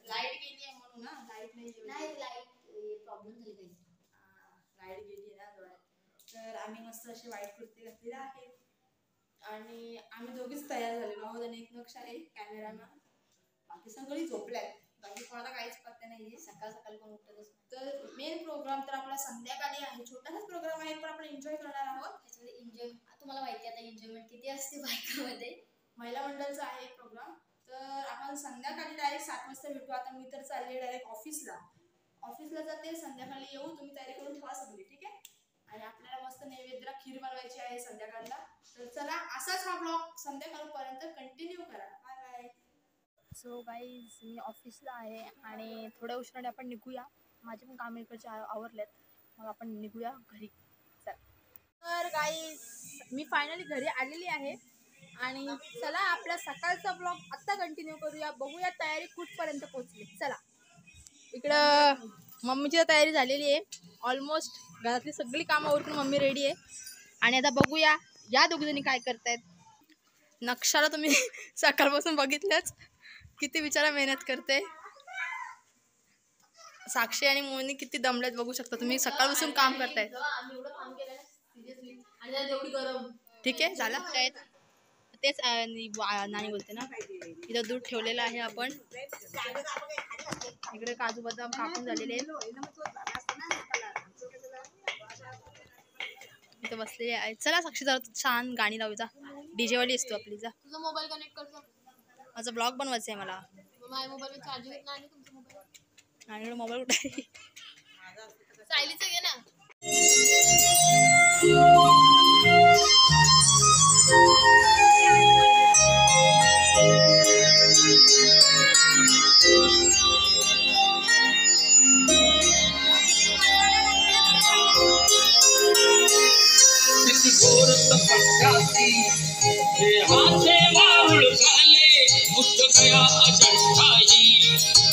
Light गेली आहे म्हणून ना, लाईट नाही लाईट प्रॉब्लेम झाली काही, लाईट गेली ना डोळ्यात. तर आम्ही मस्त असे व्हाईट कुर्ते घातलेले आहेत आणि आम्ही दोघीच तयार झालेलो आहोत आणि एक नक्ष आहे कॅमेरामॅन. बाकी सगळी झोपल्यात, बाकी कोणाला काहीच पत्ते नाहीये. सकाळ सकाळी कोण उठतच. तर मेन प्रोग्राम तर आपला संध्याकाळी आहे. छोटासाच प्रोग्राम आहे पण आपण एन्जॉय करणार आहोत. त्याच्यामध्ये एन्जॉय तुम्हाला माहिती आता एन्जॉयमेंट किती असते बायकामध्ये. महिला मंडळाचा आहे प्रोग्राम. तर आपण संध्याकाळी डायरेक्ट 7 वाजता भेटू. आता मी तर चालले डायरेक्ट ऑफिसला जाते. संध्याकाळी येऊ, तुम्ही तयारी करून ठेवा सगळी, ठीक आहे. आणि आपल्याला मस्त नैवेद्याला खीर बनवायची आहे संध्याकाळला. तर चला असाच हा ब्लॉग संध्याकाळपर्यंत कंटिन्यू करा. Bye bye. सो गाईज मी ऑफिसला आहे आणि थोड्या उशिराने आपण निघूया. माझे पण काम इकडचे आवरलेत, मग आपण निघूया घरी. चल. तर गाईज मी फायनली घरी आलेली आहे आणि चला आपला सकाळचा ब्लॉग आत्ता कंटिन्यू करूया. बघूया तयारी कुठपर्यंत पोहोचली. चला. इकडं मम्मीची तयारी झालेली आहे ऑलमोस्ट. घरातली सगळी कामं उरकून मम्मी रेडी आहे आणि आता बघूया या दोघीजणी काय करतायत. नक्षाला तुम्ही सकाळपासून बघितलंच किती बिचारा मेहनत करते. साक्षी आणि मोनी किती दमल्यात बघू शकता तुम्ही. सकाळपासून काम करतायत. ठीक आहे झालं काय तेच नानी बोलते ना. इथं दूध ठेवलेलं आहे आपण. इकडे काजू बदाम कापून झालेले इथं बसलेले आहे. चला साक्षी जरा छान गाणी लावू. जा डीजे वाली असतो आपली. जा तुझा मोबाईल कनेक्ट करतो. माझा ब्लॉग बनवायचा आहे मला. माझ्या मोबाईल चार्जिंग येत नाही. तुमचा मोबाईल आणि मोबाईल कुठे आहे? सायलीचं घे ना. घोर तपस्याची देहाचे वारुळ झाले. बुद्ध गया अजंठाई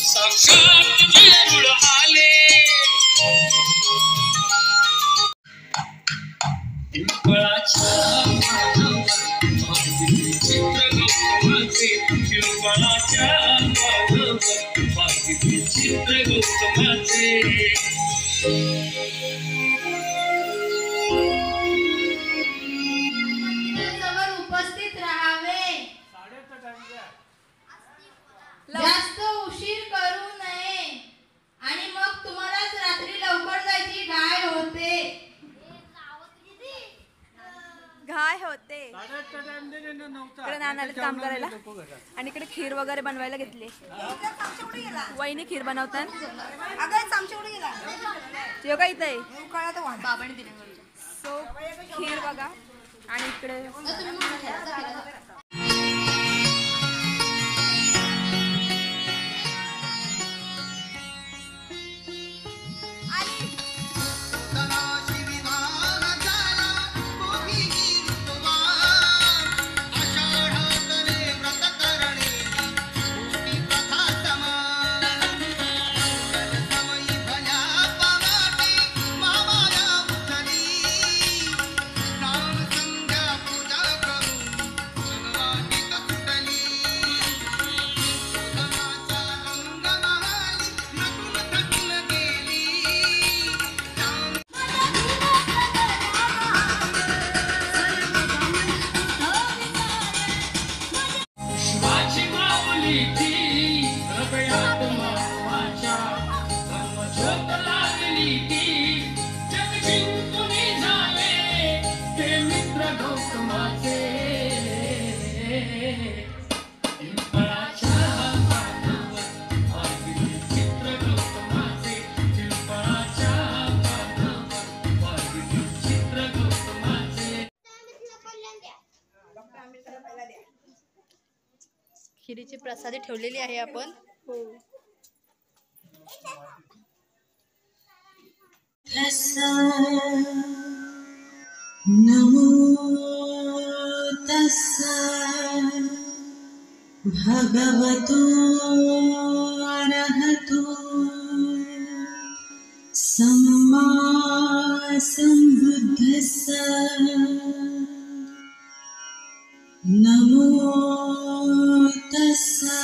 साक्षात वेरूळ आले. पिंपळाच्या चित्र गौतमाचे. पिंपळाच्या चित्र गौतमाचे. उपस्थित राहावे. जास्त उशीर करू नये आणि मग तुम्हालाच रात्री लवकर जायची घाय होते. इकडे नानाला काम करायला आणि इकडे खीर वगैरे बनवायला घेतली. वहिनी खीर बनवतात. का इथे सो खीर बघा आणि इकडे खिरीची प्रसादी ठेवलेली आहे आपण. नमो तस्सा भगवतो अरहतो सम्मा सम्बुद्धस्सा नमो तस्सा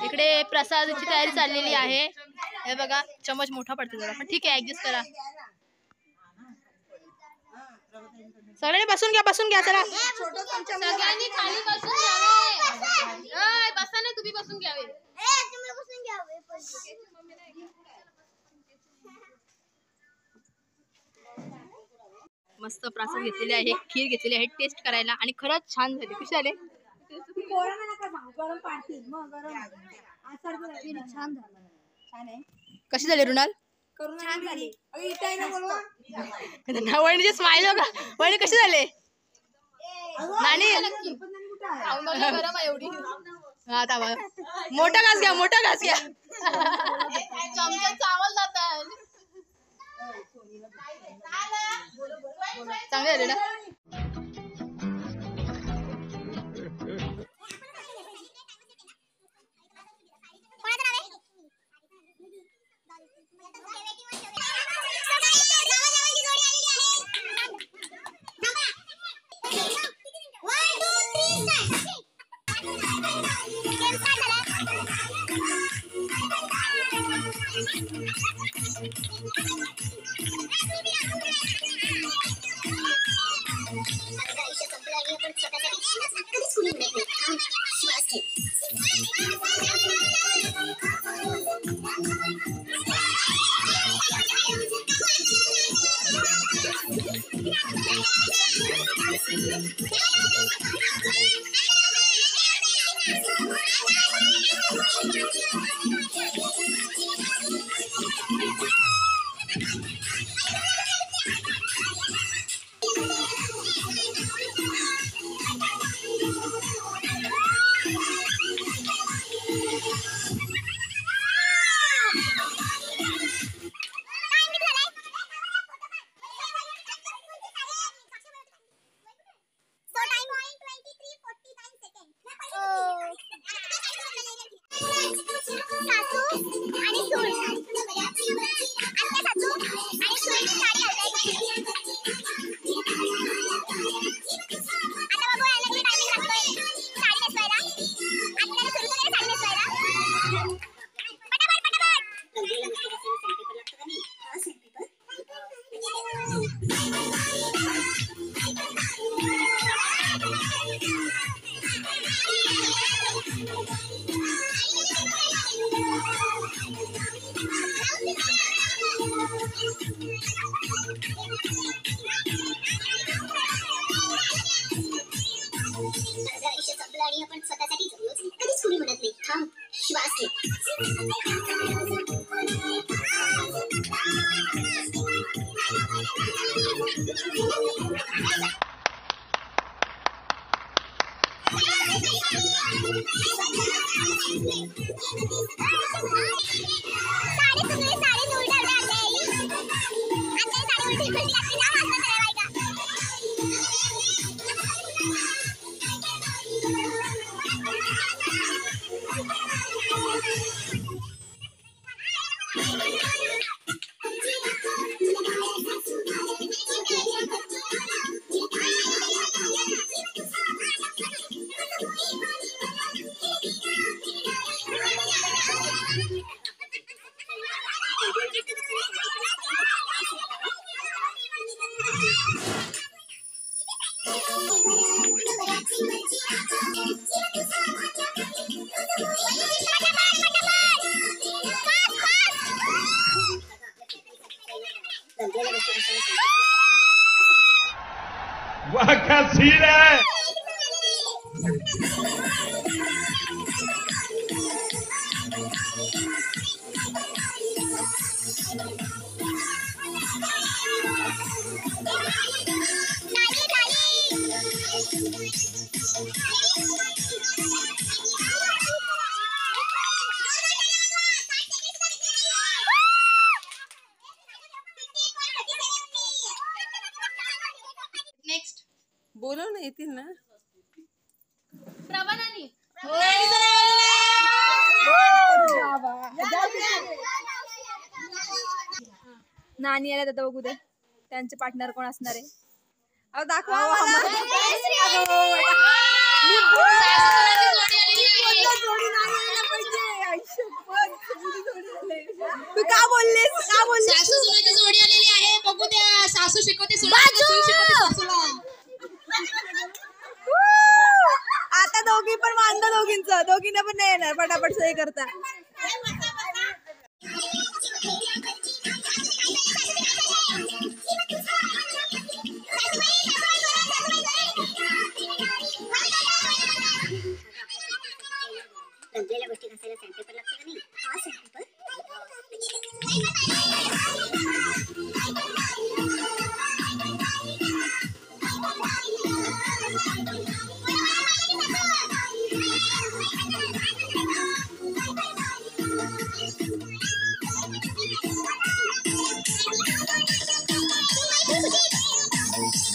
इकडे प्रसादाची तयारी चाललेली आहे. हे बघा चमच मोठा पडतो जरा, पण ठीक आहे ऍडजस्ट करा. सगळ्यांनी बसून घ्या चला. सगळ्यांनी खाली बसून घ्यावे. बसा ना, तुम्ही बसून घ्यावे. मस्त प्रसाद घेतलेले आहे, खीर घेतलेली आहे टेस्ट करायला आणि खरंच छान झाले. कसे झाले? कशी झाली रुणाल? वहिनीचे स्माइल बघा. वहिनी कशी झाले? नानी गरम आहे एवढी. मोठा घास घ्या. चमचा चावल जातात. चांगले झाले ना? आपण स्वतःसाठी जगलोच नाही. कधीच कुणी म्हणत नाही थांब, श्वास घे. वाह क्या सीन है. नेक्स्ट बोलव ना, येतील ना. प्रभा नानी. नानी आल्या तर बघू दे त्यांचे पार्टनर कोण असणार आहे. दाखवा. दोघींना पण नाही येणार पटापट सही करता. रंगलेल्या गोष्टी घासायला सॅन्डपेपर लागतो का नाही? हा सॅन्डपेपर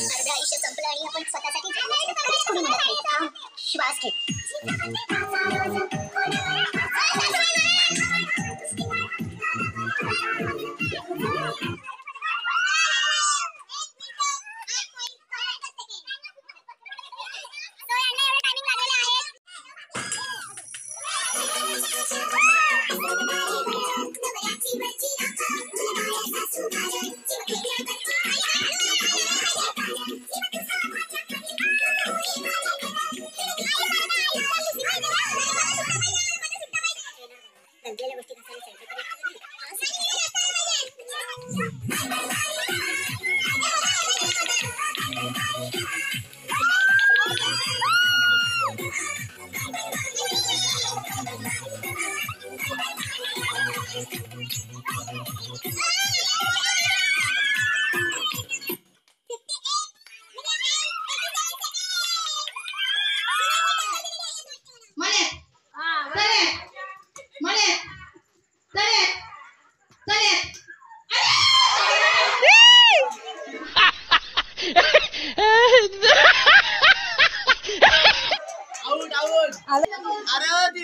अर्ध आयुष्य संपलं आणि आपण स्वतःसाठी जगण्याची कधीच कोणी म्हणत नाही. थांब, श्वास घे. रंगलेल्या गोष्टी घासायला सॅन्डपेपर लागतो का नाही?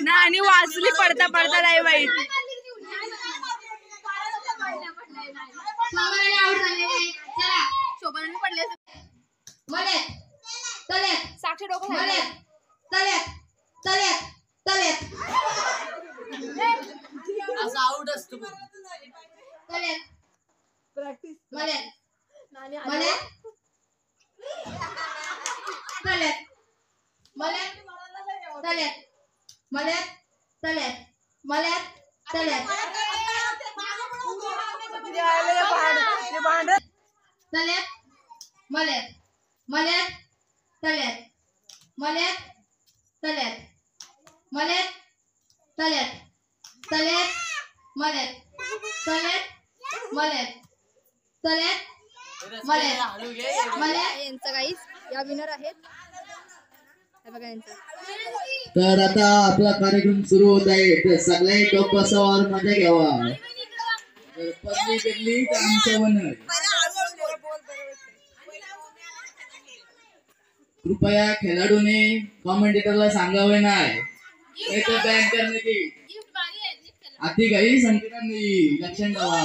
हा आणि वाचली पडता पडता नाही बाई. साक्षी डोकं असं आउट असतो. प्रॅक्टिस यांचा गाईस या विनर आहेत. बघा यांचा. तर आता आपला कार्यक्रम सुरू होत आहे. तर सगळे टोप बसावर मजा घ्यावा. तर पदली बिडली तर आमच्या वन. कृपया खेळाडूने कॉमेंटेटरला सांगावे नाही तर बॅन करण्याची आधी काही संकेतांनी लक्षण द्यावा.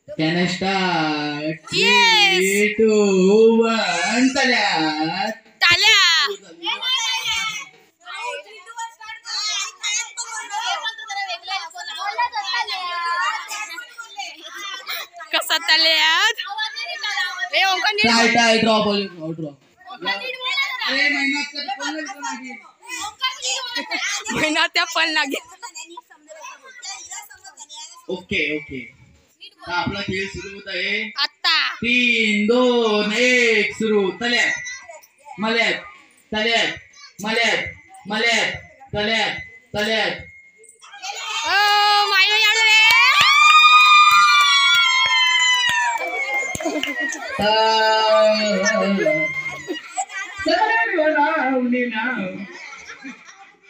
Can I start? 3, 2, 1 ताल्या. कसा ताल्यात टाय ड्रॉ बॉल ड्रॉ. अरे महिना त्या पण लागेल. Okay okay. आपला खेळ सुरू होत आहे आता. 3, 2, 1 सुरू. तल्यात मल्यात तल्यात मल्यात मल्यात तल्यात तल्यात.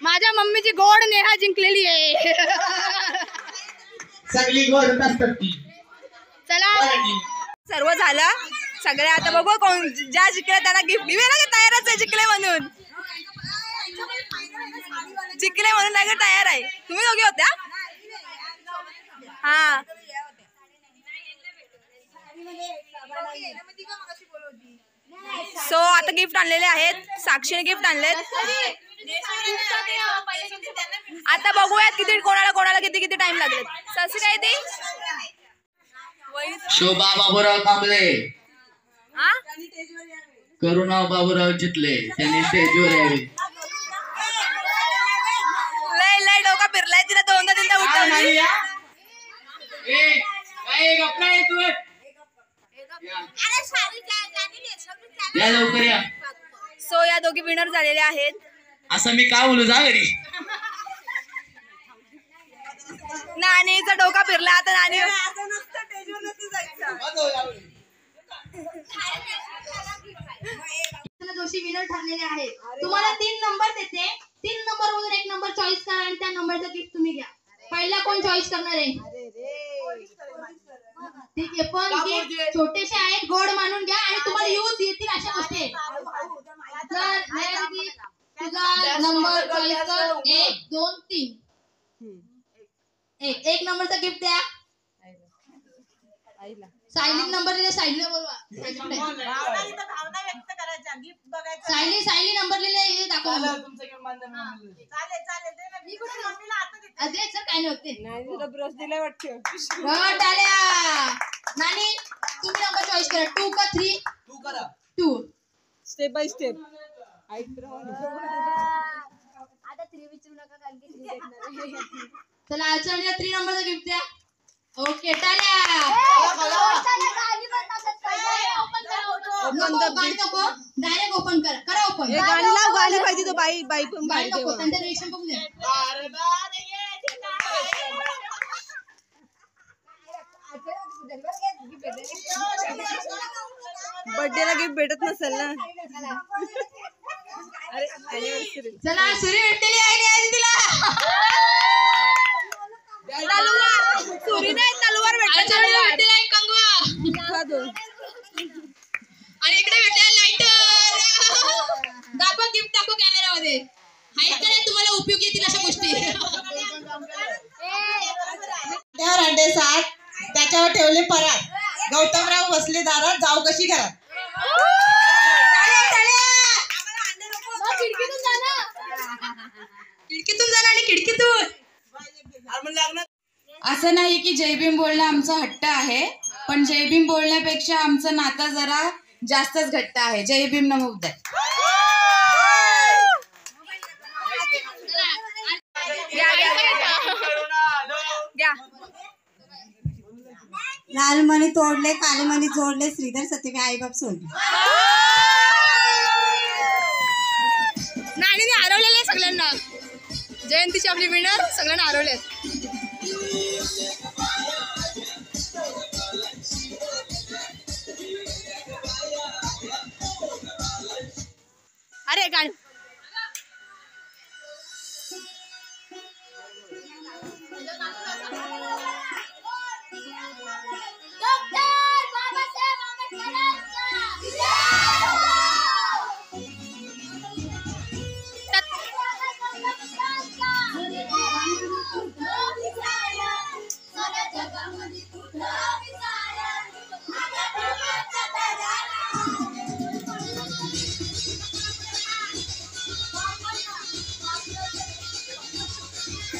माझ्या मम्मीची गोड नेहा जिंकलेली आहे. सगळी गोड असतात ती. चला सर्व झालं. सगळे आता बघू कोण ज्या जिंकले त्यांना गिफ्ट दिवे ना. तयारच आहे जिंकले म्हणून. जिंकले म्हणून नाही तयार आहे. तुम्ही दोघे होत्या. हा सो आता गिफ्ट आणलेले आहेत. साक्षीने गिफ्ट आणलेत. आता बघूयात किती कोणाला किती टाइम लागले. ससी काय ती शोभा बाबूराव कांबळे. करुणा बाबूराव चितले त्यांनी स्टेजवर यावे. या लवकर या. सो या दोघी विनर झालेल्या आहेत. असं मी का बोलू, जा घरी. नानीचा डोका फिरला आता. नानी जोशी विनर ठरलेले आहेत. तुम्हाला 3 नंबर देते. 3 नंबर मधून 1 नंबर चॉईस करा आणि त्या नंबरचं गिफ्ट तुम्ही घ्या. पहिला कोण चॉईस करणार आहे? ठीक आहे, पण गिफ्ट छोटेसे आहेत, गोड मानून घ्या आणि तुम्हाला यूज येतील अशा गोष्टी आहेत. तर तुझा नंबर चॉईस कर. 1 2 3. एक नंबरचा गिफ्ट द्या. सायली नंबर दिले. सायलीला बोलवा. सायली नंबर लिहिले हे दाखव. काय नव्हते ब्रश दिलाय वाटतं. नानी तुम्ही नंबर चॉईस करा. 2 का 3? 2 करा. 2. Step by step. चला आचरणीला 3 नंबरचा गिफ्ट द्या. ओके टाळ्या. डायरेक्ट ओपन करा. करा ओपन. गाणी पाहिजे तो बाई बाई पण बाई त्यांचं रिएक्शन बघू द्या. बर्थडेला गिफ्ट भेटत नसेल ना. चला सुरी भेटलेली आहे तिला. सुरी नाही तलवार भेटली. आणि इकडे भेटला लाइटर. दाखवा गिफ्ट, दाखवा कॅमेरामध्ये. हाईट करा, तुम्हाला उपयोग येतील अशा गोष्टी. त्यावर अंडे 7, त्याच्यावर ठेवले परात. गौतमराव बसले दारात, जाऊ कशी घरात. खिडकीतून जाणार आणि खिडकीतून. असं नाही की जयभीम बोलणं आमचा हट्ट आहे, पण जयभीम बोलण्यापेक्षा आमचं नातं जरा जास्तच घट्ट आहे. जयभीम नमो बुद्धाय. लाल मणी तोडले, काले मणी जोडले, श्रीधर सत्यवे आईबाप सोडले. नानीने हरवलेले सगळ्यांना. जयंतीची आपली विनर सगळ्यांना हरवले. अरे गाणी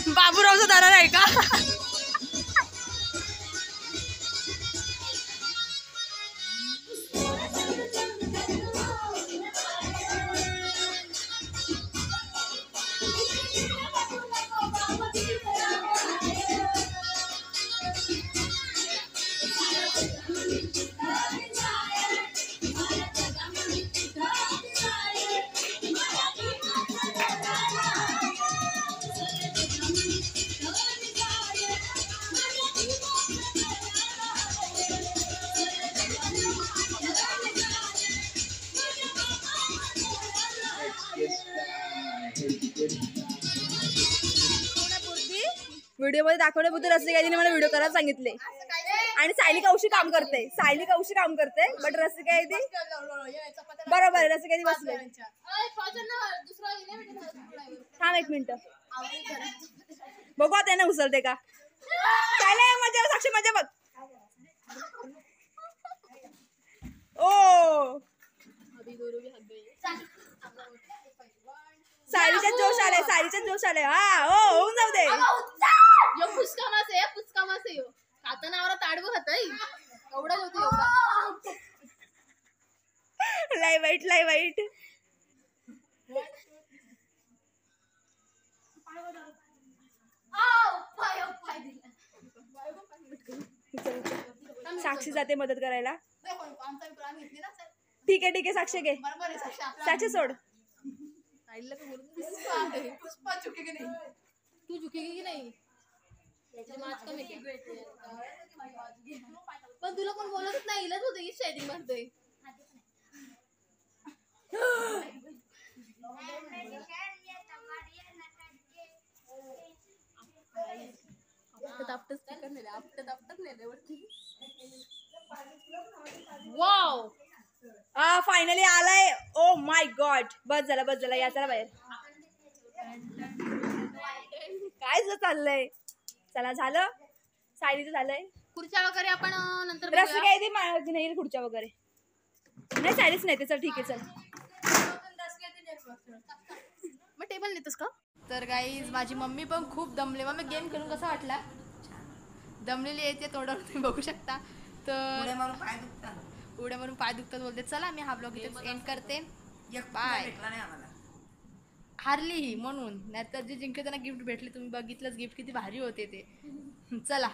बाबूरावचा दरार आहे का? व्हिडिओ मध्ये दाखवण्याबद्दल रसिकाईने मला व्हिडिओ करायला सांगितले. आणि सायली कौशी काम करते. बट रसिकाई बरोबर आहे. रसिकाई बसले. थांब 1 मिनिट बघू त्याने उचलते का. मजा साक्षी मजा बघ. ओ सायलीचा जोश आले. हा हो होऊन जाऊ दे. पुचका मास आहे. खाताना आवरा ताडवं खाताय एवढा होतो एवढा. लाई वाईट साक्षी जाते मदत करायला. ठीक आहे साक्षी घे. बरोबर आहे साक्षी आपला साक्षी सोड. पुष्पा चुकेगी नहीं. तू झुकेगी की नाही पण तुला कोण बोलतच नाही इलाच होते की शेडिंग मारते. वाव फायनली आलाय. Oh my God. बस झाला या चला बाहेर. काय चाललंय. चला झालं. सायलीचं झालंय. खुर्च्या वगैरे आपण नंतर रस्ते काय ती नाही खुर्च्या वगैरे नाही. सायलीच नाही ते. चल ठीक आहे चल. मग टेबल नेतोस का. तर गाईज माझी मम्मी पण खूप दमले. मग गेम खेळून कसा वाटला. दमलेली येते तोंडावर तुम्ही बघू शकता. तर उड्या मारून पाय दुखतात बोलते. चला मी हा ब्लॉग इथे एंड करते. बाय. हारली ही म्हणून नाहीतर जे जिंकले त्यांना गिफ्ट भेटले. तुम्ही बघितलंच गिफ्ट किती भारी होते ते. चला.